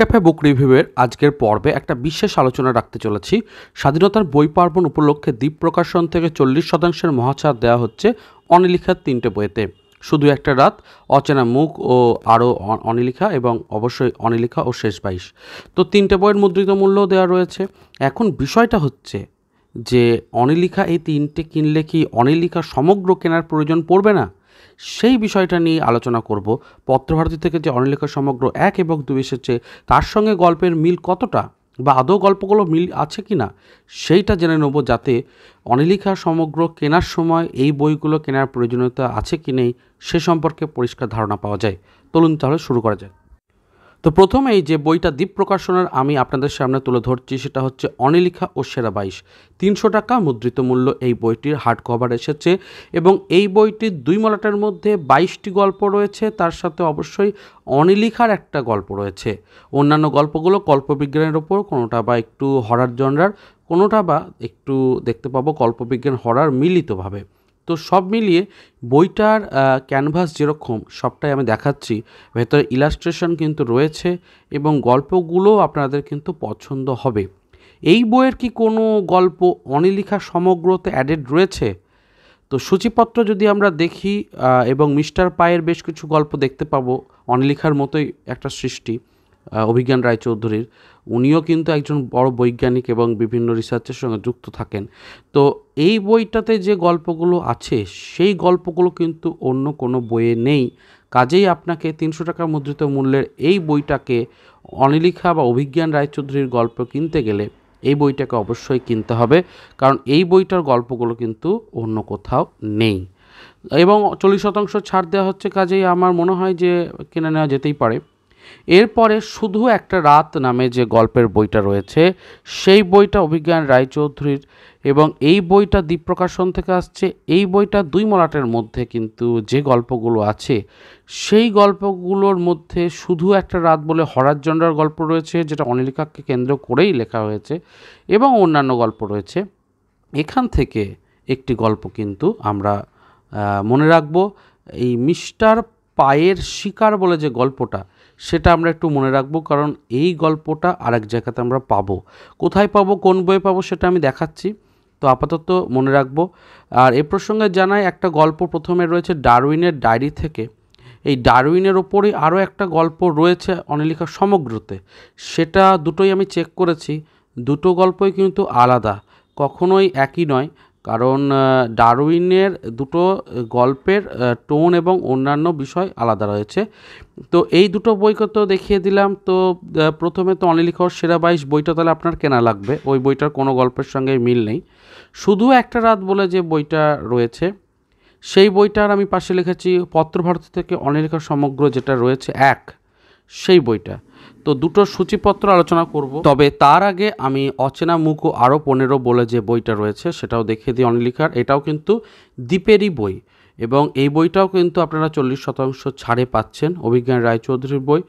Cafe বুক রিভিউয়ের আজকের পর্বে একটা বিশেষ আলোচনা রাখতে চলেছি। স্বাধীনতার বই পার্বণ উপলক্ষে দ্বীপ প্রকাশন থেকে 40% মহাছাড় দেওয়া হচ্ছে অনিলিখার 3টে বইতে। শুধু একটা রাত, অচেনা মুখ ও আরও অনিলিখা এবং অবশ্যই অনিলিখা ও শেষ 22। তো 3টে বইয়ের মুদ্রিত মূল্যও দেওয়া রয়েছে। এখন বিষয়টা হচ্ছে যে অনিলিখা এই 3টে কিনলে কি অনিলিখা সমগ্র কেনার প্রয়োজন পড়বে না? সেই বিষয়টা নিয়ে আলোচনা করব। পত্রভারতী থেকে যে অনিলিখা সমগ্র 1 এবং 2 এসেছে তার সঙ্গে গল্পের মিল কতটা, বা আদৌ গল্পগুলো মিল আছে কি না সেইটা জেনে নেব, যাতে অনিলিখা সমগ্র কেনার সময় এই বইগুলো কেনার প্রয়োজনীয়তা আছে কি নেই সে সম্পর্কে পরিষ্কার ধারণা পাওয়া যায়। চলুন তাহলে শুরু করা যায়। তো প্রথমেই যে বইটা দ্বীপ প্রকাশনের আমি আপনাদের সামনে তুলে ধরছি সেটা হচ্ছে অনিলিখা ও সেরা 22। 300 টাকা মুদ্রিত মূল্য এই বইটির হার্ড কভার এসেছে এবং এই বইটির 2 মলাটের মধ্যে 22টি গল্প রয়েছে, তার সাথে অবশ্যই অনিলিখার একটা গল্প রয়েছে। অন্যান্য গল্পগুলো কল্পবিজ্ঞানের ওপর, কোনোটা বা একটু হরার জনরার, কোনোটা বা একটু দেখতে পাবো কল্পবিজ্ঞান হরার মিলিতভাবে। তো সব মিলিয়ে বইটার ক্যানভাস যেরকম সবটাই আমি দেখাচ্ছি, ভেতরে ইলাস্ট্রেশন কিন্তু রয়েছে এবং গল্পগুলো আপনাদের কিন্তু পছন্দ হবে। এই বইয়ের কি কোনো গল্প অনিলিখা সমগ্রতে অ্যাডেড রয়েছে? তো সূচিপত্র যদি আমরা দেখি এবং মিস্টার পায়ের বেশ কিছু গল্প দেখতে পাবো, অনিলিখার মতোই একটা সৃষ্টি অভিজ্ঞান রায়চৌধুরীর। উনিও কিন্তু একজন বড় বৈজ্ঞানিক এবং বিভিন্ন রিসার্চের সঙ্গে যুক্ত থাকেন। তো এই বইটাতে যে গল্পগুলো আছে সেই গল্পগুলো কিন্তু অন্য কোনো বইয়ে নেই। কাজেই আপনাকে 300 টাকা মুদ্রিত মূল্যের এই বইটাকে, অনিলিখা বা অভিজ্ঞান রায়চৌধুরীর গল্প কিনতে গেলে এই বইটাকে অবশ্যই কিনতে হবে, কারণ এই বইটার গল্পগুলো কিন্তু অন্য কোথাও নেই এবং 40% ছাড় দেওয়া হচ্ছে। কাজেই আমার মনে হয় যে কিনে নেওয়া যেতেই পারে। এরপরে শুধু একটা রাত নামে যে গল্পের বইটা রয়েছে সেই বইটা অভিজ্ঞান রায়চৌধুরীর এবং এই বইটা দ্বীপ প্রকাশন থেকে আসছে। এই বইটা 2 মলাটের মধ্যে কিন্তু যে গল্পগুলো আছে সেই গল্পগুলোর মধ্যে শুধু একটা রাত বলে হরার জনরার গল্প রয়েছে, যেটা অনিলিখাকে কেন্দ্র করেই লেখা হয়েছে, এবং অন্যান্য গল্প রয়েছে। এখান থেকে একটি গল্প কিন্তু আমরা মনে রাখব। এই মিস্টার পায়ের শিকার বলে যে গল্পটা, সেটা আমরা একটু মনে রাখবো, কারণ এই গল্পটা আরেক জায়গাতে আমরা পাবো। কোথায় পাবো, কোন বইয়ে পাবো সেটা আমি দেখাচ্ছি, তো আপাতত মনে রাখবো। আর এ প্রসঙ্গে জানাই, একটা গল্প প্রথমে রয়েছে ডারউইনের ডায়েরি থেকে। এই ডারউইনের ওপরেই আরও একটা গল্প রয়েছে অনিলিখা সমগ্রতে। সেটা দুটোই আমি চেক করেছি, দুটো গল্পই কিন্তু আলাদা, কখনোই একই নয়। কারণ ডারউইনের দুটো গল্পের টোন এবং অন্যান্য বিষয় আলাদা রয়েছে। তো এই দুটো বইকে তো দেখিয়ে দিলাম। তো প্রথমে তো অনিলিখা সেরা 22 বইটা তাহলে আপনার কেনা লাগবে, ওই বইটার কোনো গল্পের সঙ্গে মিল নেই। শুধু একটা রাত বলে যে বইটা রয়েছে সেই বইটার আমি পাশে লিখেছি পত্রভারতী থেকে অনিলিখা সমগ্র যেটা রয়েছে 1, সেই বইটা। তো দুটো সূচিপত্র আলোচনা করব, তবে তার আগে আমি অচেনা মুখ ও আরও 15 বলে যে বইটা রয়েছে সেটাও দেখিয়ে দিই অনিলিখার। এটাও কিন্তু দ্বীপেরই বই এবং এই বইটাও কিন্তু আপনারা 40% ছাড়ে পাচ্ছেন। অভিজ্ঞান রায়চৌধুরীর বই,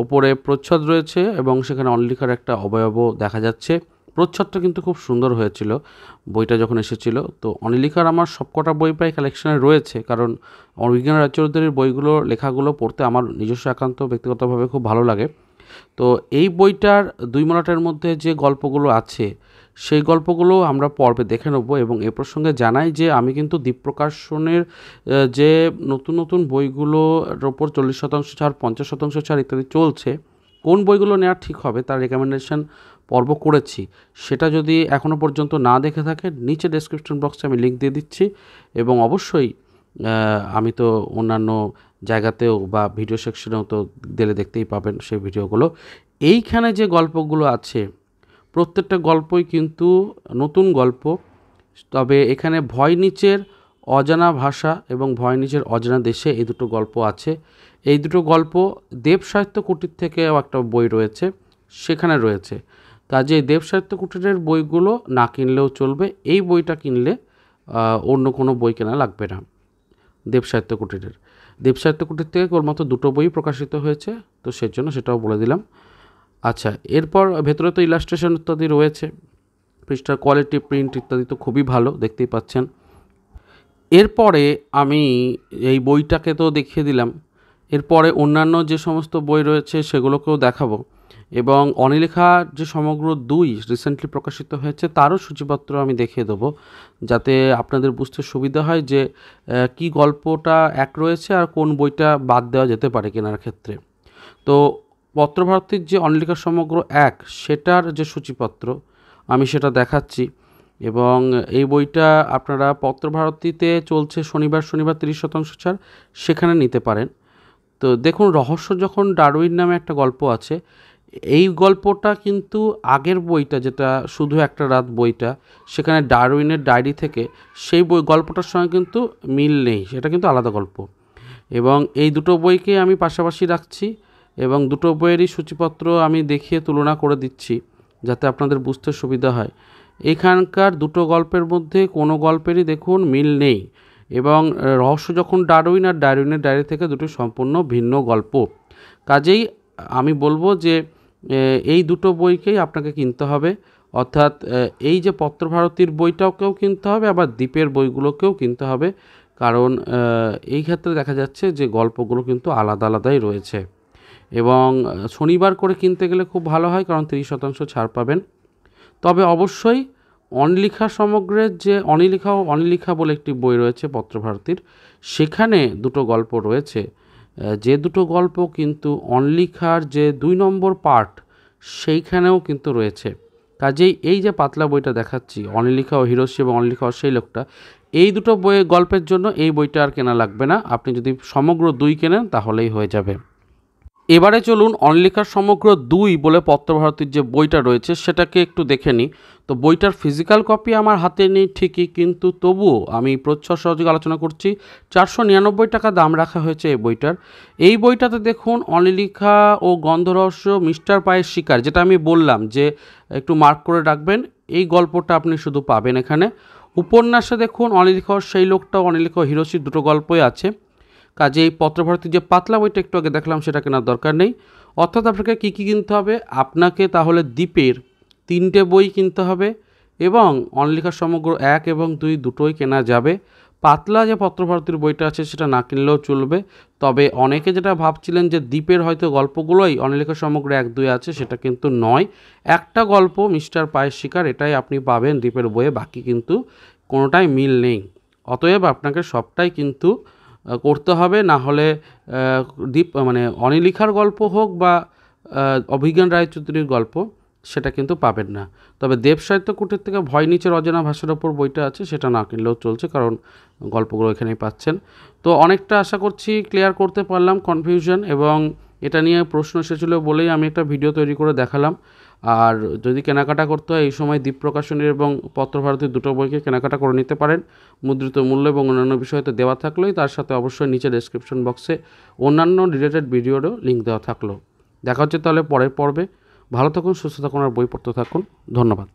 ওপরে প্রচ্ছদ রয়েছে এবং সেখানে অনিলিখার একটা অবয়বও দেখা যাচ্ছে। প্রচ্ছদটা কিন্তু খুব সুন্দর হয়েছিল বইটা যখন এসেছিল। তো অনিলিখার আমার সবকটা বই প্রায় কালেকশানে রয়েছে, কারণ অভিজ্ঞান রায়চৌধুরীর বইগুলো, লেখাগুলো পড়তে আমার নিজস্ব একান্ত ব্যক্তিগতভাবে খুব ভালো লাগে। তো এই বইটার 2 মলাটের মধ্যে যে গল্পগুলো আছে সেই গল্পগুলো আমরা পর্বে দেখে নেব। এবং এ প্রসঙ্গে জানাই যে আমি কিন্তু দ্বীপ প্রকাশনের যে নতুন নতুন বইগুলোর ওপর 40% ছাড়, 50% ছাড় ইত্যাদি চলছে, কোন বইগুলো নেওয়া ঠিক হবে তার রেকমেন্ডেশন পর্ব করেছি। সেটা যদি এখনও পর্যন্ত না দেখে থাকে, নিচে ডেসক্রিপশন বক্সে আমি লিঙ্ক দিয়ে দিচ্ছি। এবং অবশ্যই আমি তো অন্যান্য জায়গাতেও বা ভিডিও সেকশনেও তো দিলে দেখতেই পাবেন সেই ভিডিওগুলো। এইখানে যে গল্পগুলো আছে প্রত্যেকটা গল্পই কিন্তু নতুন গল্প, তবে এখানে ভয়নিচের অজানা ভাষা এবং ভয়নিচের অজানা দেশে এই দুটো গল্প আছে। এই দুটো গল্প দেব সাহিত্য কুটির থেকেও একটা বই রয়েছে, সেখানে রয়েছে। কাজে দেব সাহিত্য কুটিরের বইগুলো না কিনলেও চলবে, এই বইটা কিনলে অন্য কোনো বই কেনা লাগবে না। দেব সাহিত্য কুটির থেকে কেবলমাত্র দুটো বই প্রকাশিত হয়েছে, তো সেজন্য সেটাও বলে দিলাম। আচ্ছা, এরপর ভেতরে তো ইলাস্ট্রেশন ইত্যাদি রয়েছে, পৃষ্ঠার কোয়ালিটি, প্রিন্ট ইত্যাদি তো খুবই ভালো, দেখতেই পাচ্ছেন। এরপরে আমি এই বইটাকে তো দেখিয়ে দিলাম, এরপরে অন্যান্য যে সমস্ত বই রয়েছে সেগুলোকেও দেখাবো। এবং অনিলেখা যে সমগ্র ২ রিসেন্টলি প্রকাশিত হয়েছে তারও সূচিপত্র আমি দেখিয়ে দেবো, যাতে আপনাদের বুঝতে সুবিধা হয় যে কী গল্পটা এক রয়েছে আর কোন বইটা বাদ দেওয়া যেতে পারে কেনার ক্ষেত্রে। তো পত্রভারতীর যে অনিলেখা সমগ্র ১ সেটার যে সূচিপত্র আমি সেটা দেখাচ্ছি, এবং এই বইটা আপনারা পত্রভারতীতে চলছে শনিবার ৩০% ছাড়, সেখানে নিতে পারেন। তো দেখুন, রহস্য যখন ডারউইন নামে একটা গল্প আছে, এই গল্পটা কিন্তু আগের বইটা যেটা শুধু একটা রাত বইটা, সেখানে ডারউইনের ডায়েরি থেকে সেই গল্পটার সঙ্গে কিন্তু মিল নেই, সেটা কিন্তু আলাদা গল্প। এবং এই দুটো বইকে আমি পাশাপাশি রাখছি এবং দুটো বইয়েরই সূচিপত্র আমি দেখিয়ে তুলনা করে দিচ্ছি যাতে আপনাদের বুঝতে সুবিধা হয়। এখানকার দুটো গল্পের মধ্যে কোনো গল্পেরই দেখুন মিল নেই, এবং রহস্য যখন ডারউইন আর ডারউইনের ডায়েরি থেকে দুটো সম্পূর্ণ ভিন্ন গল্প। কাজেই আমি বলবো যে এই দুটো বইকেই আপনাকে কিনতে হবে, অর্থাৎ এই যে পত্রভারতীর বইটাকেও কিনতে হবে, আবার দ্বীপের বইগুলোকেও কিনতে হবে, কারণ এই ক্ষেত্রে দেখা যাচ্ছে যে গল্পগুলো কিন্তু আলাদা আলাদাই রয়েছে। এবং শনিবার করে কিনতে গেলে খুব ভালো হয়, কারণ 30% ছাড় পাবেন। তবে অবশ্যই অনিলেখা সমগ্রের যে অনিলেখা বলে একটি বই রয়েছে পত্রভারতীর, সেখানে দুটো গল্প রয়েছে, যে দুটো গল্প কিন্তু অনিলেখার যে ২ নম্বর পার্ট সেইখানেও কিন্তু রয়েছে। কাজেই এই যে পাতলা বইটা দেখাচ্ছি, অনিলেখা ও হিরোশি এবং অনিলেখা ও সেই লোকটা, এই দুটো বইয়ের গল্পের জন্য এই বইটা আর কেনা লাগবে না, আপনি যদি সমগ্র ২ কেনেন তাহলেই হয়ে যাবে। এবারে চলুন অনিলেখার সমগ্র ২ বলে পত্রভারতীর যে বইটা রয়েছে সেটাকে একটু দেখে নিই। তো বইটার ফিজিক্যাল কপি আমার হাতে নেই ঠিকই, কিন্তু তবুও আমি প্রচ্ছদ সহযোগে আলোচনা করছি। 499 টাকা দাম রাখা হয়েছে এই বইটার। এই বইটাতে দেখুন অনিলেখা ও গন্ধরহস্য মিস্টার পায়ের শিকার, যেটা আমি বললাম যে একটু মার্ক করে রাখবেন, এই গল্পটা আপনি শুধু পাবেন এখানে। উপন্যাসে দেখুন অনিলেখা সেই লোকটা, অনিলেখা হিরোশির দুটো গল্পই আছে। কাজে এই পত্রভারতীর যে পাতলা বইটা একটু আগে দেখলাম সেটা কেনার দরকার নেই। অর্থাৎ আপনাকে কী কী কিনতে হবে, আপনাকে তাহলে দ্বীপের 3টে বই কিনতে হবে, এবং অনিলেখা সমগ্র ১ এবং ২ দুটোই কেনা যাবে। পাতলা যে পত্রভারতীর বইটা আছে সেটা না কিনলেও চলবে। তবে অনেকে যেটা ভাবছিলেন যে দ্বীপের হয়তো গল্পগুলোই অনিলেখা সমগ্র ১, ২ আছে, সেটা কিন্তু নয়। একটা গল্প মিস্টার পায়ের শিকার, এটাই আপনি পাবেন দ্বীপের বইয়ে, বাকি কিন্তু কোনোটাই মিল নেই। অতএব আপনাকে সবটাই কিন্তু করতে হবে, না হলে দ্বীপ মানে অনিলেখার গল্প হোক বা অভিজ্ঞান রায়চৌধুরীর গল্প, সেটা কিন্তু পাবেন না। তবে দেব সাহিত্য কুটির থেকে ভয় নিচের অজানা ভাষার ওপর বইটা আছে, সেটা না কিনলেও চলছে, কারণ গল্পগুলো এখানেই পাচ্ছেন। তো অনেকটা আশা করছি ক্লিয়ার করতে পারলাম কনফিউশন, এবং এটা নিয়ে প্রশ্ন এসেছিলো বলেই আমি একটা ভিডিও তৈরি করে দেখালাম। আর যদি কেনাকাটা করতে হয় এই সময় দ্বীপ প্রকাশনীর এবং পত্রভারতীর দুটো বইকে কেনাকাটা করে নিতে পারেন। মুদ্রিত মূল্য এবং অন্যান্য বিষয় তো দেওয়া থাকলোই, তার সাথে অবশ্যই নিচে ডেসক্রিপশন বক্সে অন্যান্য রিলেটেড ভিডিওরও লিঙ্ক দেওয়া থাকলো। দেখা হচ্ছে তাহলে পরের পর্বে। ভালো থাকুন, সুস্থ থাকুন আর বই পড়তে থাকুন। ধন্যবাদ।